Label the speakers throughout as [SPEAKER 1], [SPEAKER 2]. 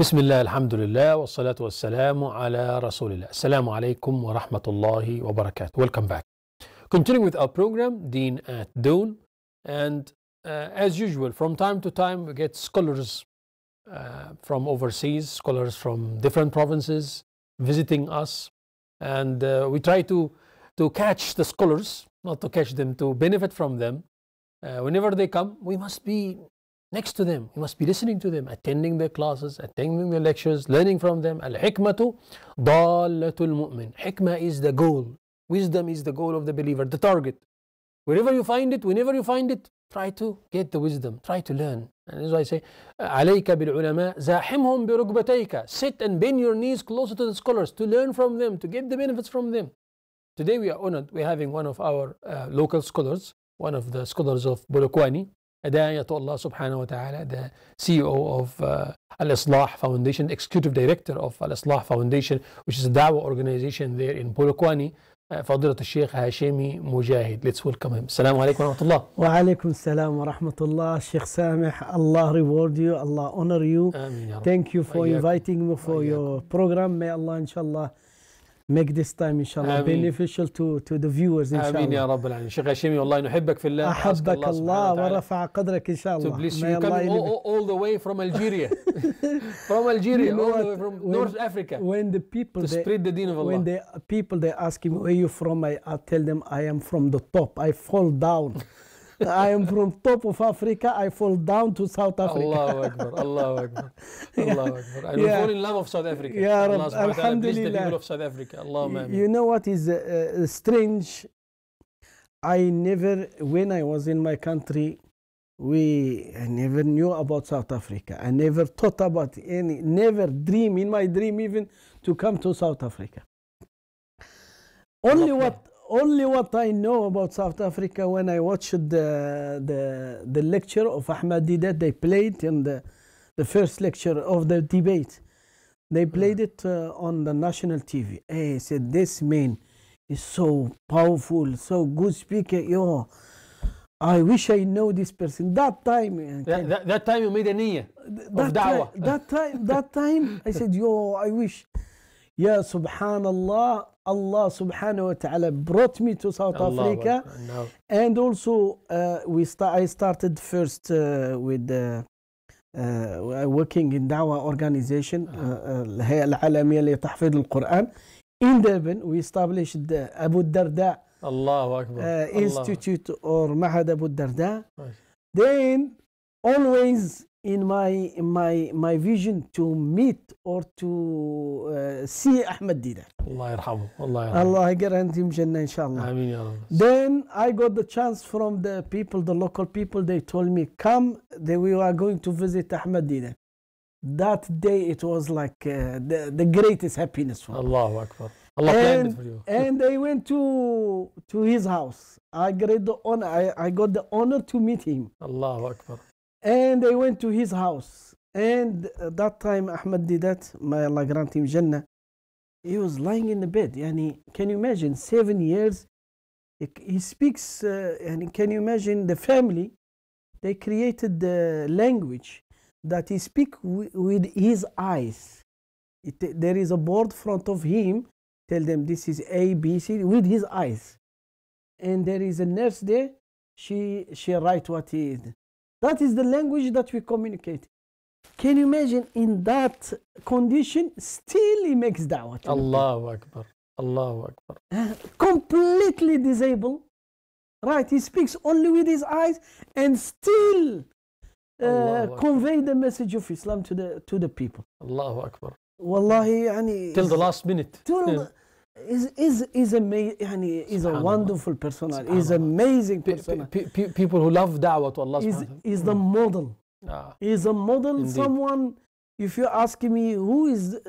[SPEAKER 1] Bismillah, alhamdulillah, wa salatu wa salamu ala rasulillah. Assalamu alaikum wa rahmatullahi wa barakatuh. Welcome back. Continuing with our program, Deen Dawn, and as usual, from time to time, we get scholars from overseas, scholars from different provinces visiting us, and we try to catch the scholars, not to catch them, to benefit from them. Whenever they come, we must be next to them. We must be listening to them, attending their classes, attending their lectures, learning from them. Al-hikmatu dalatul mu'min. Hikmah is the goal. Wisdom is the goal of the believer, the target. Wherever you find it, whenever you find it, try to get the wisdom, try to learn. And as I say, عليك بالعلماء زاحمهم بركبتيك. Sit and bend your knees closer to the scholars to learn from them, to get the benefits from them. Today we are honored. We're having one of our local scholars, one of the scholars of Bolokwani, Adaya to Allah subhanahu wa ta'ala, the CEO of Al-Islah Foundation, executive director of Al-Islah Foundation, which is a da'wah organization there in Bolokwani, فضيلة الشيخ hashemi Mujahid. Let's welcome him. Assalamu alaikum wa rahmatullah.
[SPEAKER 2] Wa alaikum salam wa rahmatullah. Sheikh Samih, Allah reward you, Allah honor you.
[SPEAKER 1] Ameen,
[SPEAKER 2] Thank you for inviting me for your program. May Allah inshallah make this time inshallah beneficial to the viewers inshallah.
[SPEAKER 1] Ameen ya Rabbal Alamin. Sheikh Hashemi, wallahi nuhibbak fillah.
[SPEAKER 2] أحبك الله ورفع قدرك إن شاء الله.
[SPEAKER 1] To bless you, coming all the way from Algeria. From Algeria, all the way from North Africa.
[SPEAKER 2] When the people
[SPEAKER 1] to spread the deen of Allah.
[SPEAKER 2] When the people they ask me where you from, I tell them I am from the top. I fall down. I am from top of Africa. I fall down to South Africa.
[SPEAKER 1] Allahu Akbar, Allahu Akbar, Allahu Akbar. And we fall in love of South Africa.
[SPEAKER 2] Ya
[SPEAKER 1] Allah subhanahu wa ta'ala bless the
[SPEAKER 2] Alhamdulillah.
[SPEAKER 1] people of South Africa. Allahumma
[SPEAKER 2] You know what is strange? I never, when I was in my country, I never knew about South Africa. I never thought about never dream in my dream even to come to South Africa. Only what I know about South Africa when I watched the lecture of Ahmad Didat, they played in the first lecture of the debate. They played it on the national TV. I said, this man is so powerful, so good speaker. Yo, I wish I know this person. That time,
[SPEAKER 1] that time you made a niyyah of da'wah.
[SPEAKER 2] That time, I said, yo, I wish. Ya subhanallah, Allah subhanahu wa ta'ala brought me to South Africa.
[SPEAKER 1] No.
[SPEAKER 2] And also, I started first with working in da'wah organization, الهيئة العالمية لتحفيظ القرآن. In Durban, we established the Abu Darda Institute or Mahad Abu Darda. Then, always in my vision to meet or to see Ahmad Didat.
[SPEAKER 1] Allah yarhamu.
[SPEAKER 2] Allah grant him Jannah inshallah.
[SPEAKER 1] Ameen ya Rabbi.
[SPEAKER 2] Then I got the chance from the people, the local people. They told me, come, we are going to visit Ahmad Didat. That day it was like the greatest happiness for me.
[SPEAKER 1] Allahu Akbar. Allah planned it for you.
[SPEAKER 2] And I went to his house. I got the honor to meet him.
[SPEAKER 1] Allahu Akbar.
[SPEAKER 2] And I went to his house. And that time, Ahmad Didat, may Allah grant him Jannah, he was lying in the bed. Yani, can you imagine, 7 years, he speaks, and can you imagine the family, they created the language that he speaks with his eyes. There is a board in front of him, tell them this is A, B, C, with his eyes. And there is a nurse there, she write what he is. That is the language that we communicate. Can you imagine in that condition, still he makes da'wah?
[SPEAKER 1] Allahu Akbar. Allahu Akbar.
[SPEAKER 2] Completely disabled. Right, he speaks only with his eyes and still convey the message of Islam to the people.
[SPEAKER 1] Allahu Akbar.
[SPEAKER 2] Wallahi, yani,
[SPEAKER 1] till the last minute.
[SPEAKER 2] Is a wonderful person. He's amazing person.
[SPEAKER 1] People who love da'wah to Allah
[SPEAKER 2] is the model. Is a model.
[SPEAKER 1] Indeed.
[SPEAKER 2] Someone, if you ask me who is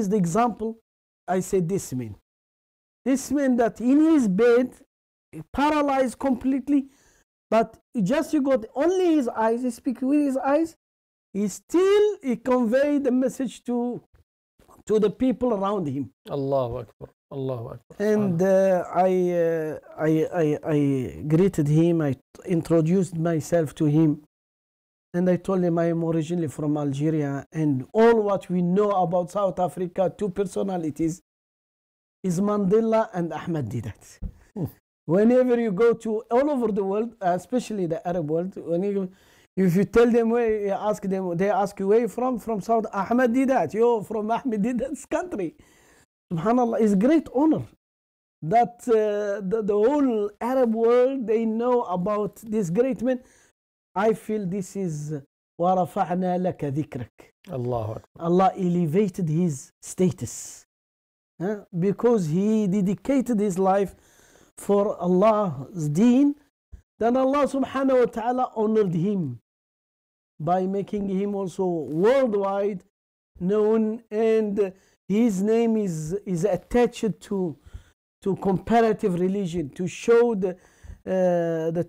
[SPEAKER 2] the example, I say this man. This man that in his bed, paralyzed completely, but just you got only his eyes, he speaks with his eyes, he conveyed the message to the people around him.
[SPEAKER 1] Allahu Akbar. Allahu Akbar.
[SPEAKER 2] And I greeted him, I introduced myself to him. And I told him I am originally from Algeria, and all what we know about South Africa, two personalities, is Mandela and Ahmed Didat. Whenever you go to all over the world, especially the Arab world, if you tell them where, you ask them, they ask you where you from South Ahmed Didat. You're from Ahmed Didat's country. Subhanallah, it's great honor that the whole Arab world, they know about this great man. I feel this is وَرَفَعْنَا لَكَ ذِكْرَكَ. Allah elevated his status because he dedicated his life for Allah's deen. Then Allah subhanahu wa ta'ala honored him by making him also worldwide known, and his name is attached to comparative religion to show the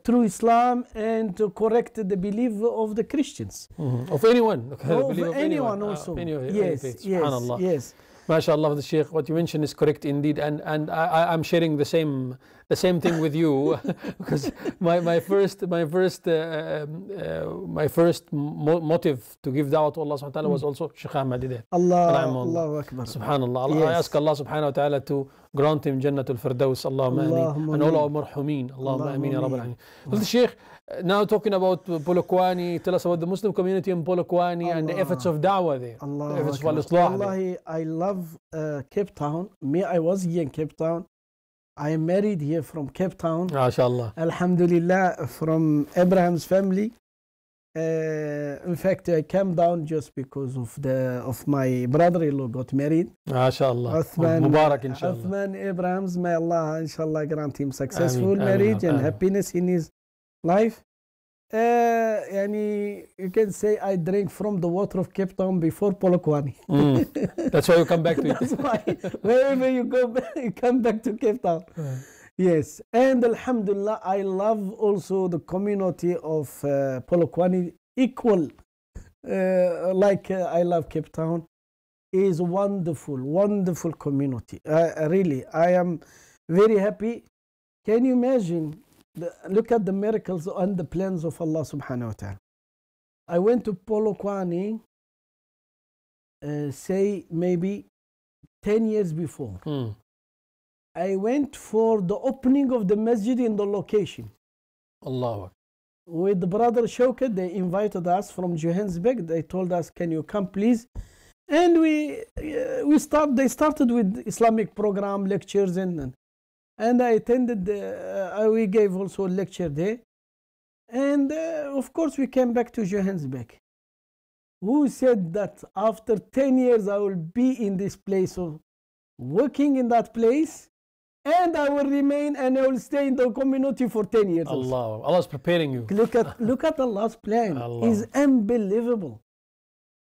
[SPEAKER 2] true Islam and to correct the belief of the Christians.
[SPEAKER 1] Of anyone.
[SPEAKER 2] Of anyone also. Yes, yes.
[SPEAKER 1] MashaAllah, the Sheikh, what you mentioned is correct indeed, and I'm sharing the same thing with you because my first motive to give da'wah to Allah subhanahu wa ta'ala was also Sheikh Ahmad Didat.
[SPEAKER 2] Allahu Akbar.
[SPEAKER 1] Subhanallah. Yes. I ask Allah subhanahu wa ta'ala to grant him Jannatul Firdaus. Allahumma ameen. And all our marhumin. Allahumma ameen ya Rabbal Alameen. Well, the Sheikh, now talking about Polokwane, tell us about the Muslim community in Polokwane and the efforts of da'wah there.
[SPEAKER 2] Allah
[SPEAKER 1] the efforts of
[SPEAKER 2] Al-Islah. Wallahi, I love Cape Town. Me, I was here in Cape Town. I am married here from Cape Town.
[SPEAKER 1] MashaAllah.
[SPEAKER 2] Alhamdulillah, from Abraham's family. In fact, I came down just because of my brother-in-law got married.
[SPEAKER 1] MashaAllah.
[SPEAKER 2] Mubarak, inshallah. Uthman Abrahams, may Allah, inshallah, grant him successful marriage and happiness in his life. You can say I drank from the water of Cape Town before Polokwane.
[SPEAKER 1] That's why you come back to it.
[SPEAKER 2] That's why wherever you go back, you come back to Cape Town. Yes, and Alhamdulillah, I love also the community of Polokwane equal. I love Cape Town. Is wonderful community. Really, I am very happy. Can you imagine? Look at the miracles and the plans of Allah subhanahu wa ta'ala. I went to Polokwane, say maybe 10 years before. I went for the opening of the masjid in the location.
[SPEAKER 1] Allah.
[SPEAKER 2] With the brother Shaukat, they invited us from Johannesburg. They told us, can you come please? And they started with Islamic program, lectures, and I attended, we gave also a lecture there. And of course, we came back to Johannesburg. Who said that after 10 years I will be in this place, of working in that place, and I will remain and I will stay in the community for 10 years.
[SPEAKER 1] Allah is preparing you.
[SPEAKER 2] Look at Allah's plan. It's unbelievable.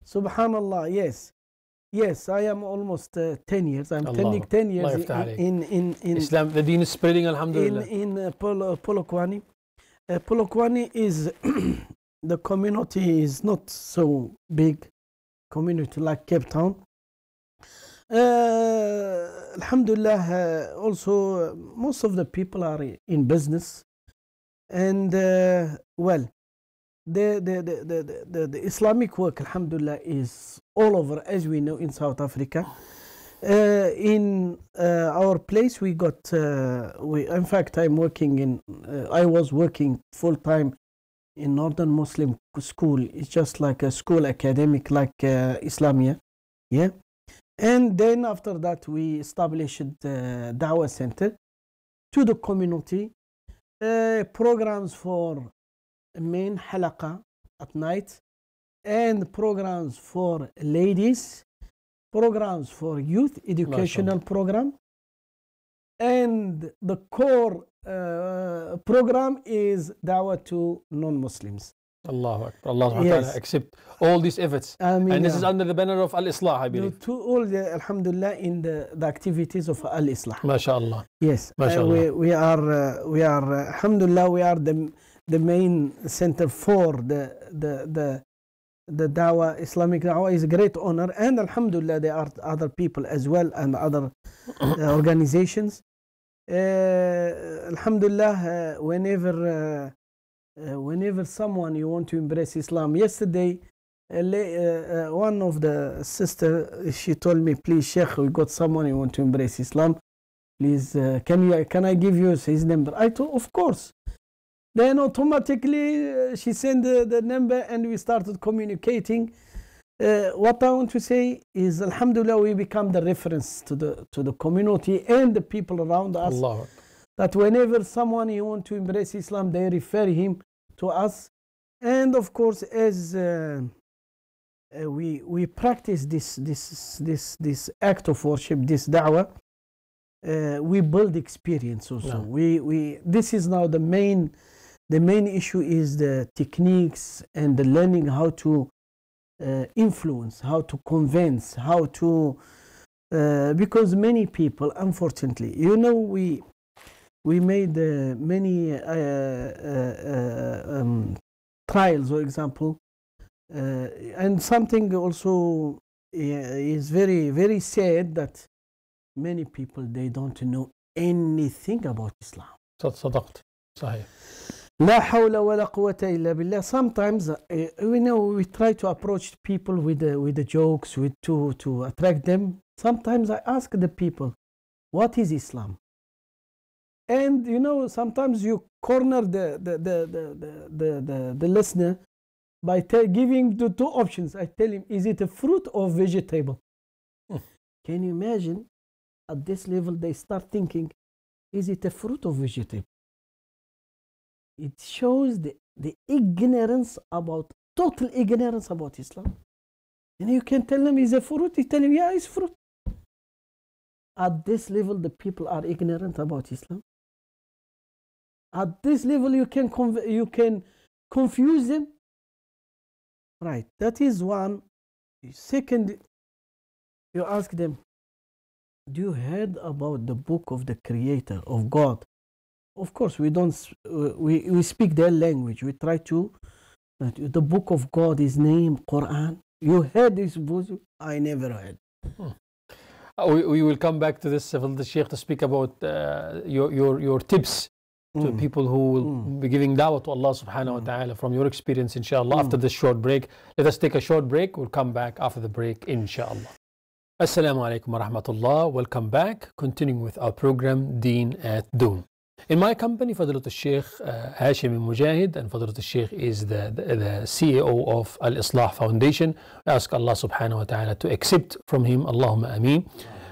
[SPEAKER 2] Subhanallah, yes. Yes, I am almost 10 years. I'm turning 10 years in
[SPEAKER 1] Islam. The deen is spreading, alhamdulillah.
[SPEAKER 2] In Polokwane. Polokwane is, the community is not so big community like Cape Town. Alhamdulillah, also most of the people are in business. And the Islamic work, alhamdulillah, is all over, as we know, in South Africa. In our place, we got, in fact, I was working full time in Northern Muslim school. It's just like a school academic, like Islamia. Yeah. And then after that, we established the Dawah Center to the community, programs for main halaqa at night, and programs for ladies, programs for youth educational program, and the core program is da'wah to non-Muslims.
[SPEAKER 1] Allahu Akbar. Allah subhanahu wa ta'ala accept all these efforts.
[SPEAKER 2] Ameen.
[SPEAKER 1] And this is under the banner of Al-Islah, I believe.
[SPEAKER 2] To all the, alhamdulillah, in the activities of Al-Islah.
[SPEAKER 1] MashaAllah.
[SPEAKER 2] Yes.
[SPEAKER 1] MashaAllah.
[SPEAKER 2] We are alhamdulillah, we are the main center for the dawah. Islamic dawah is a great honor, and alhamdulillah there are other people as well and other organizations. Alhamdulillah, whenever whenever someone you want to embrace Islam. Yesterday, one of the sister, she told me, please, Sheikh, we got someone you want to embrace Islam. Please, can I give you his number? I told, of course. Then automatically she sent the number and we started communicating. What I want to say is, Alhamdulillah, we become the reference to the community and the people around us. Allah. That whenever someone you want to embrace Islam, they refer him to us. And of course, as we practice this act of worship, this da'wah, we build experience also. Yeah. This is now the main issue is the techniques and the learning how to influence, how to convince, how to because many people, unfortunately, we made many trials, for example, and something also is very, very sad that many people, they don't know anything about Islam.
[SPEAKER 1] صدقت صحيح.
[SPEAKER 2] لا حول ولا قوة إلا بالله. Sometimes we try to approach people with the jokes, to attract them. Sometimes I ask the people, what is Islam? And sometimes you corner the listener by giving the two options. I tell him, is it a fruit or vegetable? Can you imagine? At this level, they start thinking, is it a fruit or vegetable? It shows the ignorance total ignorance about Islam. And you can tell them, is a fruit? You tell them, yeah, it's fruit. At this level, the people are ignorant about Islam. At this level, you can confuse them. Right, that is one. Second, you ask them, do you heard about the book of the Creator, of God? Of course, we don't. We speak their language. We try to. The book of God is named Quran. You heard this book? I never heard.
[SPEAKER 1] We will come back to this, the Sheikh, to speak about your tips to people who will be giving da'wah to Allah subhanahu wa ta'ala from your experience, inshallah, after this short break. Let us take a short break. We'll come back after the break, inshallah. Assalamu alaikum wa rahmatullah. Welcome back. Continuing with our program, Deen Dawn. In my company, Fadlat al-Sheikh Hashemi Mujahid, and Fadlat al-Sheikh is the CEO of Al-Islah Foundation. We ask Allah subhanahu wa ta'ala to accept from him, Allahumma ameen.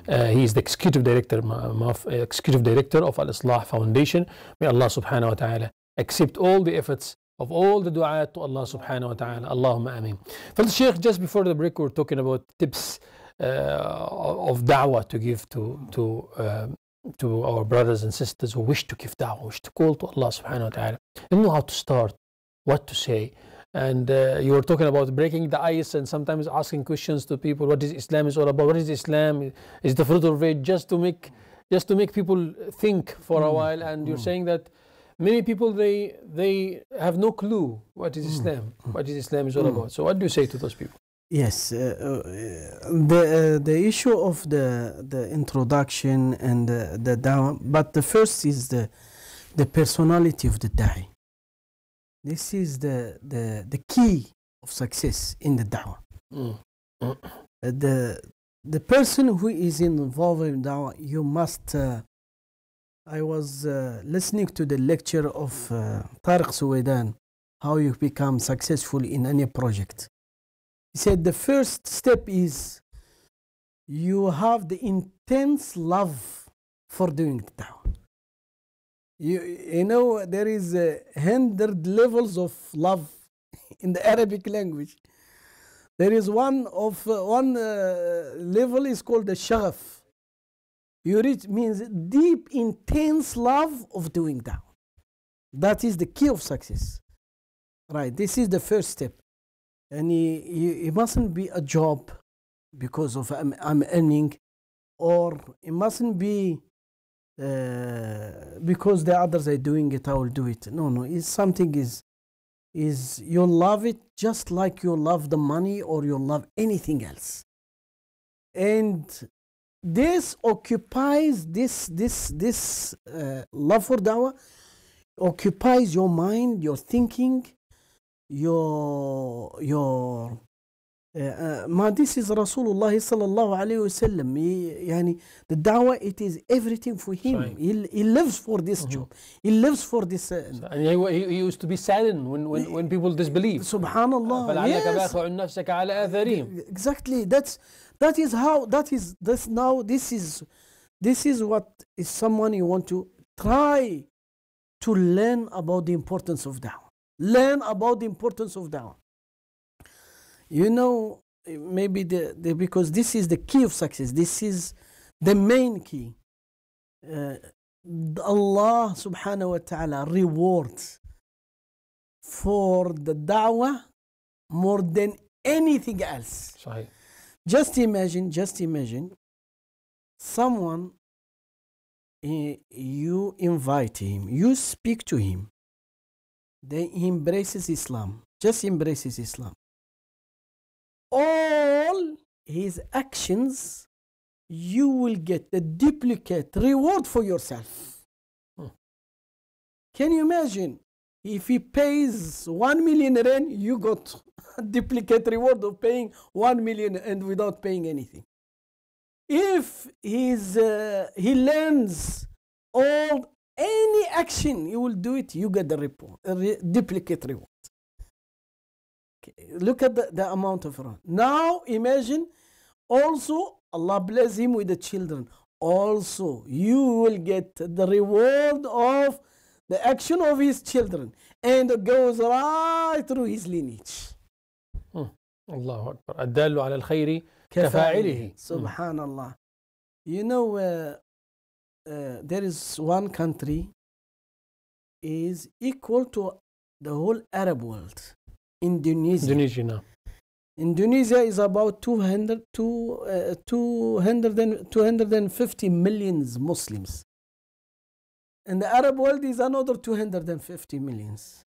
[SPEAKER 1] He is the executive director of Al-Islah Foundation. May Allah subhanahu wa ta'ala accept all the efforts of all the du'at to Allah subhanahu wa ta'ala. Allahumma ameen. Fadlat al-Sheikh, just before the break, we were talking about tips of da'wah to give to our brothers and sisters who wish to give da'wah, wish to call to Allah subhanahu wa ta'ala. They don't know how to start, what to say. And you were talking about breaking the ice and sometimes asking questions to people, what is Islam is all about? What is Islam? Is the fruit or veg? Just to make people think for a while. And you're saying that many people, they have no clue what is Islam, what is Islam is all about. So what do you say to those people?
[SPEAKER 2] Yes, the issue of the introduction and the da'wah, but the first is the personality of the da'i. This is the key of success in the da'wah. The person who is involved in da'wah, you must. I was listening to the lecture of Tariq Suwaidan, how you become successful in any project. He said the first step is you have the intense love for doing the da'wah. You know, there is 100 levels of love in the Arabic language. There is one level is called the shaghaf. You reach means deep, intense love of doing da'wah. That is the key of success. Right, this is the first step. And it mustn't be a job because of I'm earning, or it mustn't be because the others are doing it, I will do it. No, it's something is you love it just like you love the money or you love anything else. And this occupies this love for da'wah occupies your mind, your thinking, your ما this is Rasulullah sallallahu alayhi wasallam. يعني the da'wah, it is everything for him.
[SPEAKER 1] Right.
[SPEAKER 2] He lives for this job. He lives for this.
[SPEAKER 1] And he used to be saddened when people disbelieve.
[SPEAKER 2] Subhanallah.
[SPEAKER 1] فلعلك
[SPEAKER 2] Yes.
[SPEAKER 1] باخع نفسك على آثارهم.
[SPEAKER 2] Exactly. This is what is someone you want to try to learn about the importance of da'wah. Learn about the importance of da'wah. You know, maybe because this is the key of success. This is the main key. Allah subhanahu wa ta'ala rewards for the da'wah more than anything else.
[SPEAKER 1] صحيح.
[SPEAKER 2] Just imagine someone, you invite him, you speak to him, then he embraces Islam, just embraces Islam. All his actions, you will get the duplicate reward for yourself. Can you imagine? If he pays 1 million rand, you got a duplicate reward of paying 1 million and without paying anything. If he learns any action, you will do it, you get the duplicate reward. Look at the amount of reward. Now imagine also Allah bless him with the children. Also, you will get the reward of the action of his children, and it goes right through his lineage.
[SPEAKER 1] الله أكبر. الدال على الخير كفاعله.
[SPEAKER 2] Subhanallah. You know, there is one country is equal to the whole Arab world. Indonesia. Indonesia is about 250 million Muslims. And the Arab world is another 250 millions.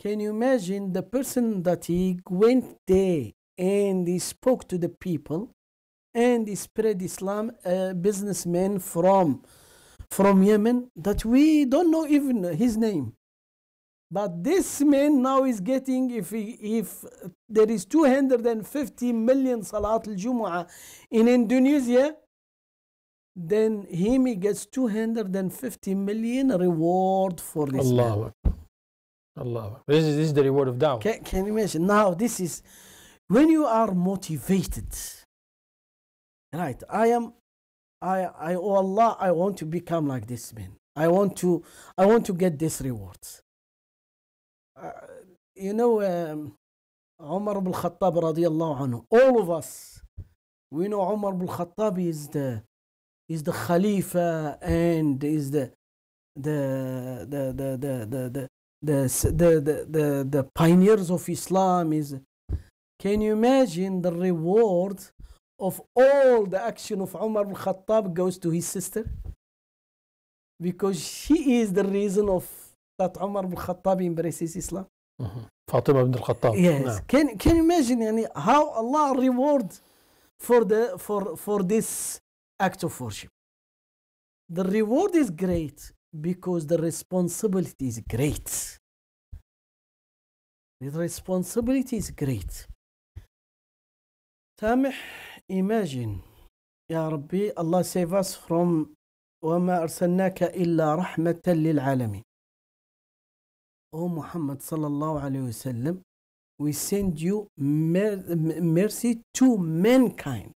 [SPEAKER 2] Can you imagine the person that he went there and he spoke to the people and he spread Islam, a businessman from Yemen that we don't know even his name. But this man now is getting, if there is 250 million Salat al-Jumu'ah in Indonesia, then he gets 250 million reward for this.
[SPEAKER 1] Allah. Allah. This is the reward of da'wah.
[SPEAKER 2] Can you imagine? Now this is when you are motivated. Right. Oh Allah, I want to become like this man. I want to get this reward. You know, Umar ibn Khattab radiyallahu anhu. All of us, we know Umar ibn Khattab is the Khalifa and is the pioneers of Islam. Can you imagine the reward of all the action of Umar ibn Khattab goes to his sister? Because she is the reason of that Umar ibn Khattab embraces Islam.
[SPEAKER 1] Fatima ibn al-Khattab.
[SPEAKER 2] Yes.
[SPEAKER 1] No.
[SPEAKER 2] Can you imagine how Allah rewards for this act of worship? The reward is great because the responsibility is great. The responsibility is great. Samih, imagine, Ya Rabbi, Allah save us from وَمَا أَرْسَلْنَاكَ إِلَّا رَحْمَةً لِلْعَالَمِينَ. O Muhammad sallallahu alayhi wa sallam, we send you mercy to mankind.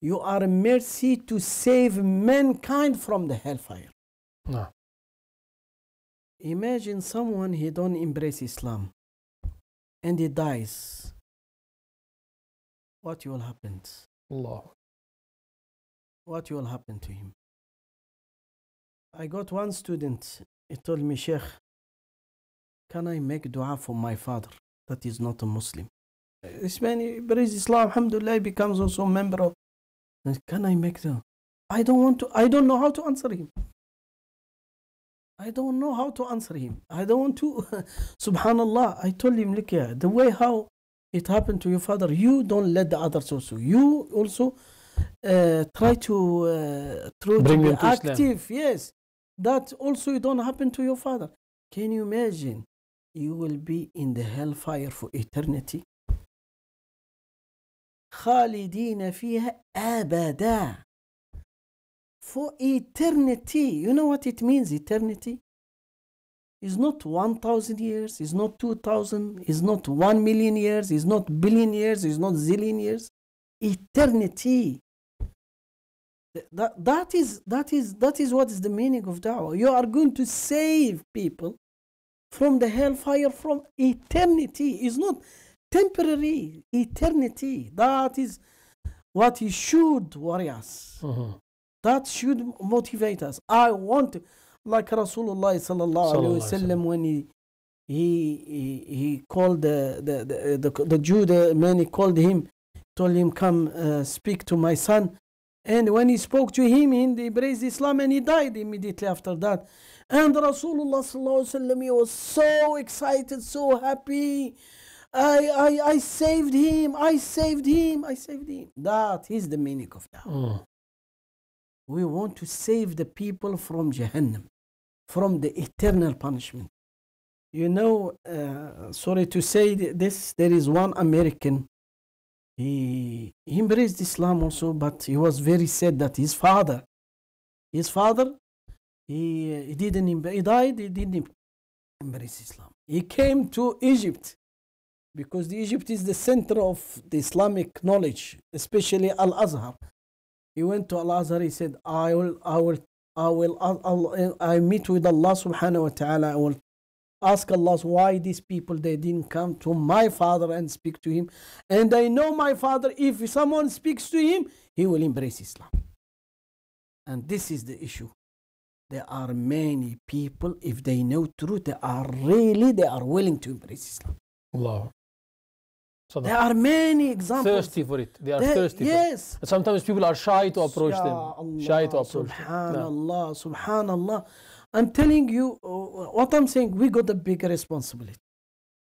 [SPEAKER 2] You are a mercy to save mankind from the hellfire.
[SPEAKER 1] No.
[SPEAKER 2] Imagine someone, he don't embrace Islam and he dies. What will happen?
[SPEAKER 1] Allah.
[SPEAKER 2] What will happen to him? I got one student, he told me, Sheikh, can I make dua for my father that is not a Muslim? This man, he prays Islam, alhamdulillah, he becomes also a member of. Can I make dua? I don't know how to answer him. I don't know how to answer him. I don't want to. Subhanallah, I told him, look here, the way how it happened to your father, you don't let the others also. You also try to
[SPEAKER 1] bring
[SPEAKER 2] be
[SPEAKER 1] him to
[SPEAKER 2] active.
[SPEAKER 1] Islam.
[SPEAKER 2] Yes. that also it don't happen to your father. Can you imagine? You will be in the hellfire for eternity. خالدين فيها أبدا. For eternity. You know what it means, eternity? It's not 1,000 years, it's not 2,000, it's not 1,000,000 years, it's not billion years, it's not zillion years. Eternity. That is what is the meaning of da'wah. You are going to save people from the hellfire from eternity. It's not temporary, eternity. That is what it should worry us. That should motivate us. I want to, like Rasulullah sallallahu alaihi wasallam, when he called the Jew, the man, he called him, told him, come speak to my son. And when he spoke to him, he embraced Islam and he died immediately after that. And Rasulullah sallallahu alaihi wasallam, he was so excited, so happy. I saved him, I saved him, I saved him. That is the meaning of that. We want to save the people from Jahannam, from the eternal punishment. You know, sorry to say this, there is one American, he embraced Islam also, but he was very sad that his father, he died, he didn't embrace Islam. He came to Egypt, because Egypt is the center of the Islamic knowledge, especially Al-Azhar. He went to Al-Azhar, he said, I meet with Allah subhanahu wa ta'ala, I will ask Allah why these people, they didn't come to my father and speak to him. And I know my father, if someone speaks to him, he will embrace Islam. And this is the issue. There are many people, if they know truth, they are willing to embrace Islam.
[SPEAKER 1] Allah. So
[SPEAKER 2] there are many examples.
[SPEAKER 1] Thirsty for it. They are thirsty.
[SPEAKER 2] Yes.
[SPEAKER 1] For it. Sometimes people are shy to approach them.
[SPEAKER 2] Allah,
[SPEAKER 1] shy to approach
[SPEAKER 2] Subhanallah, Subhanallah. I'm telling you, what I'm saying, we got a big responsibility.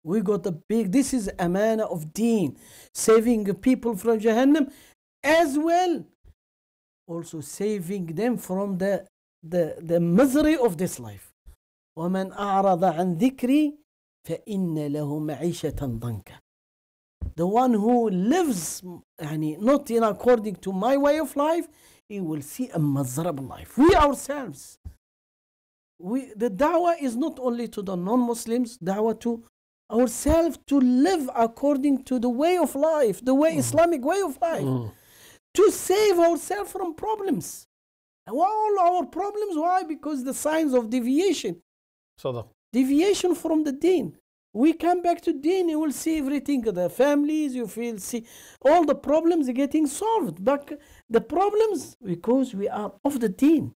[SPEAKER 2] We got a big, this is amana of deen, saving people from Jahannam, as well also saving them from the misery of this life. وَمَنْ أَعْرَضَ عَنْ ذِكْرِي فَإِنَّ لَهُ مَعِيشَةً ضَنْكًا. The one who lives not in according to my way of life, he will see a miserable life. We ourselves, the da'wah is not only to the non-Muslims, da'wah to ourselves to live according to the way of life, the way Islamic way of life, to save ourselves from problems. All our problems, why? Because the signs of deviation. Deviation from the deen. We come back to deen, you will see everything, the families, you feel, see all the problems are getting solved. But the problems, because we are of the deen.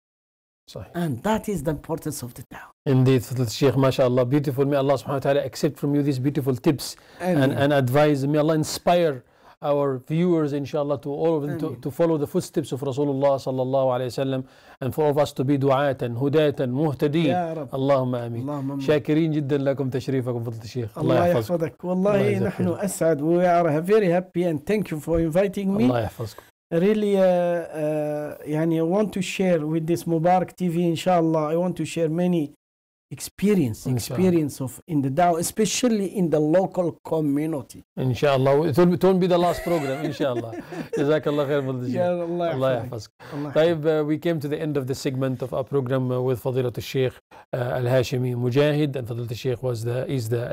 [SPEAKER 2] And that is the importance of the da'wah.
[SPEAKER 1] Indeed, Sheikh, mashallah, beautiful. May Allah subhanahu wa ta'ala accept from you these beautiful tips and advice. May Allah inspire our viewers, inshallah, to all of them to follow the footsteps of Rasulullah sallallahu alayhi wasallam, and for all of us to be du'atan, hudatan, muhtadeen. Allahumma ameen. Shakirin jiddan lakum tashrīfakum fadl الشيخ.
[SPEAKER 2] Allah yahfadak. Wallahi nahnu as'ad. We are very happy and thank you for inviting me.
[SPEAKER 1] Allah yahfazkum.
[SPEAKER 2] Really, I want to share with this Mubarak TV, inshallah, I want to share many experience of in the da'wah, especially in the local community.
[SPEAKER 1] Inshallah, it won't be the last program, inshallah. Jazakallah khair fadl الشيخ. Allah yahfazk. We came to the end of the segment of our program with Fadilat al-Sheikh al-Hashemi Mujahid, and Fadilat al-Sheikh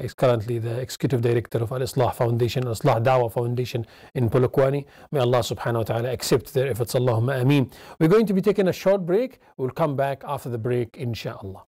[SPEAKER 1] is currently the executive director of Al-Islah Foundation, Al-Islah Da'wah Foundation in Polokwane. May Allah subhanahu wa ta'ala accept their efforts. Allahumma ameen. We're going to be taking a short break. We'll come back after the break, inshallah.